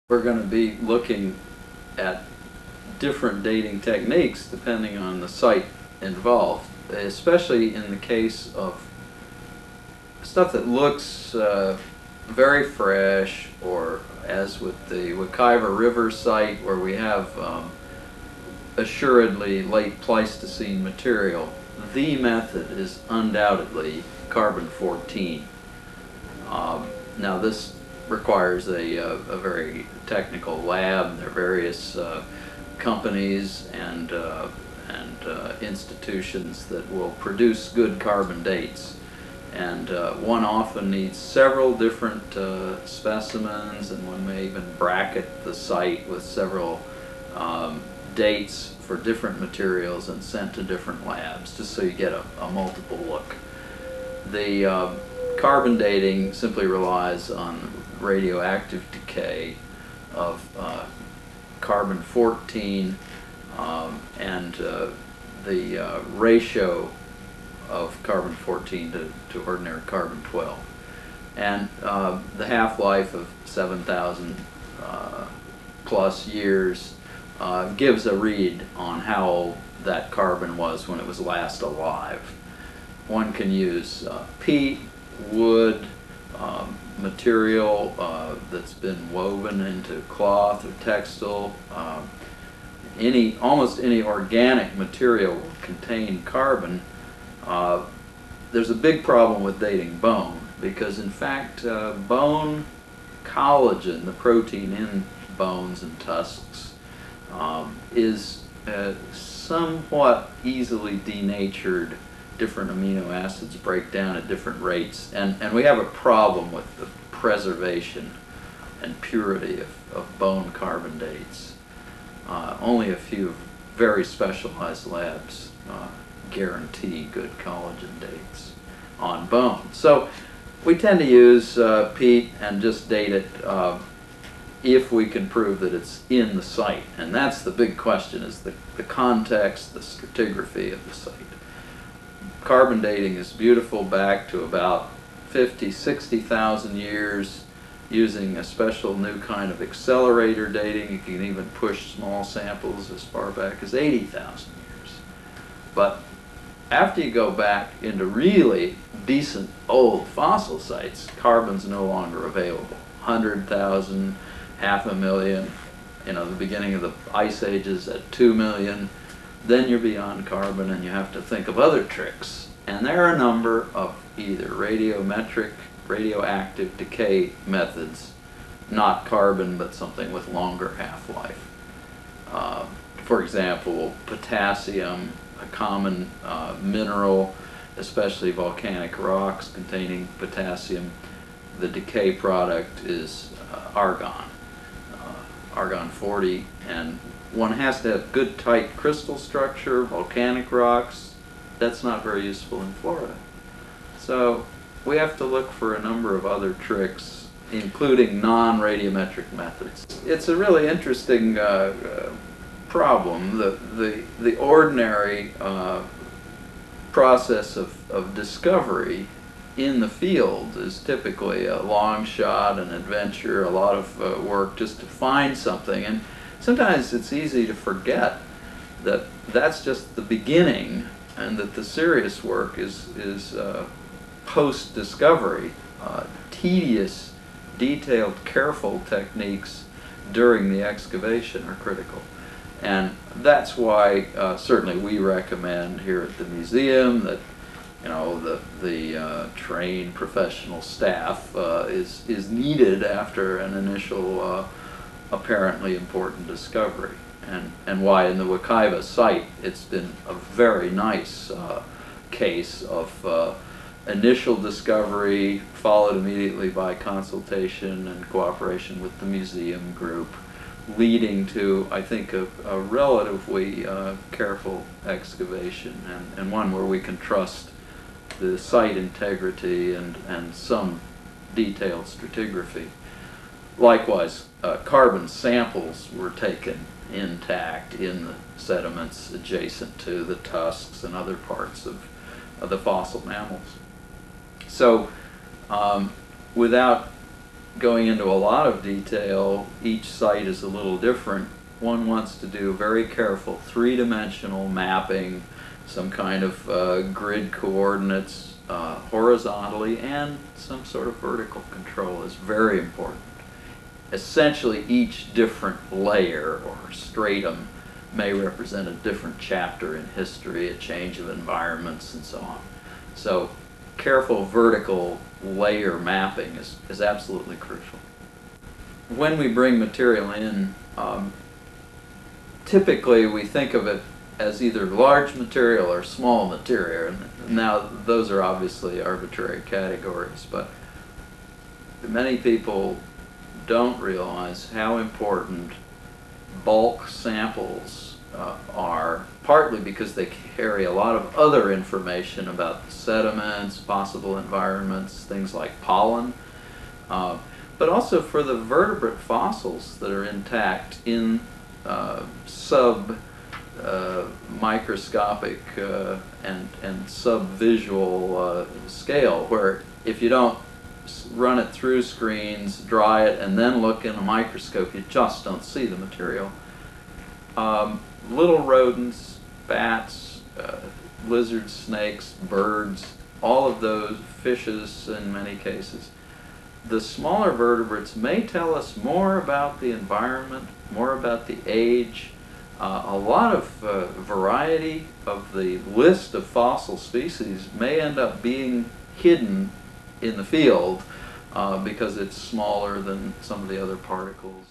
We're going to be looking at different dating techniques depending on the site involved, especially in the case of stuff that looks very fresh, or as with the Wekiva River site where we have assuredly late Pleistocene material. The method is undoubtedly carbon-14. Now this requires a very technical lab. There are various companies and institutions that will produce good carbon dates, and one often needs several different specimens, and one may even bracket the site with several dates for different materials and sent to different labs, just so you get a multiple look. The carbon dating simply relies on radioactive decay of carbon-14 and the ratio of carbon-14 to ordinary carbon-12, and the half-life of 7,000 plus years gives a read on how old that carbon was when it was last alive. One can use peat, wood, material that's been woven into cloth or textile. Almost any organic material will contain carbon. There's a big problem with dating bone, because in fact bone collagen, the protein in bones and tusks, is somewhat easily denatured. Different amino acids break down at different rates, and we have a problem with the preservation and purity of bone carbon dates. Only a few very specialized labs guarantee good collagen dates on bone. So we tend to use peat and just date it if we can prove that it's in the site, and that's the big question, is the context, the stratigraphy of the site. Carbon dating is beautiful back to about 50,000–60,000 years using a special new kind of accelerator dating. You can even push small samples as far back as 80,000 years. But after you go back into really decent old fossil sites, carbon's no longer available. 100,000, 500,000, the beginning of the ice ages at 2 million. Then you're beyond carbon and you have to think of other tricks. And there are a number of either radiometric, radioactive decay methods, not carbon but something with longer half-life. For example, potassium, a common mineral, especially volcanic rocks containing potassium. The decay product is argon, argon-40, and one has to have good tight crystal structure. Volcanic rocks, that's not very useful in Florida. So we have to look for a number of other tricks, including non-radiometric methods. It's a really interesting problem. The ordinary process of discovery in the field is typically a long shot, an adventure, a lot of work just to find something. And sometimes it's easy to forget that that's just the beginning, and that the serious work is post-discovery. Tedious, detailed, careful techniques during the excavation are critical. And that's why certainly we recommend here at the museum that the trained professional staff is needed after an initial apparently important discovery, and why in the Wekiva site it's been a very nice case of initial discovery followed immediately by consultation and cooperation with the museum group, leading to, I think, a relatively careful excavation, and one where we can trust the site integrity and some detailed stratigraphy. Likewise, carbon samples were taken intact in the sediments adjacent to the tusks and other parts of the fossil mammals. So without going into a lot of detail, each site is a little different. One wants to do very careful three-dimensional mapping, some kind of grid coordinates horizontally, and some sort of vertical control is very important. Essentially, each different layer or stratum may represent a different chapter in history, a change of environments, and so on. So careful vertical layer mapping is absolutely crucial. When we bring material in, typically we think of it as either large material or small material. Now those are obviously arbitrary categories, but many people don't realize how important bulk samples are, partly because they carry a lot of other information about sediments, possible environments, things like pollen, but also for the vertebrate fossils that are intact in microscopic and sub-visual scale, where if you don't run it through screens, dry it, and then look in a microscope, you just don't see the material. Little rodents, bats, lizards, snakes, birds, all of those, fishes in many cases. The smaller vertebrates may tell us more about the environment, more about the age. A lot of variety of the list of fossil species may end up being hidden in the field because it's smaller than some of the other particles.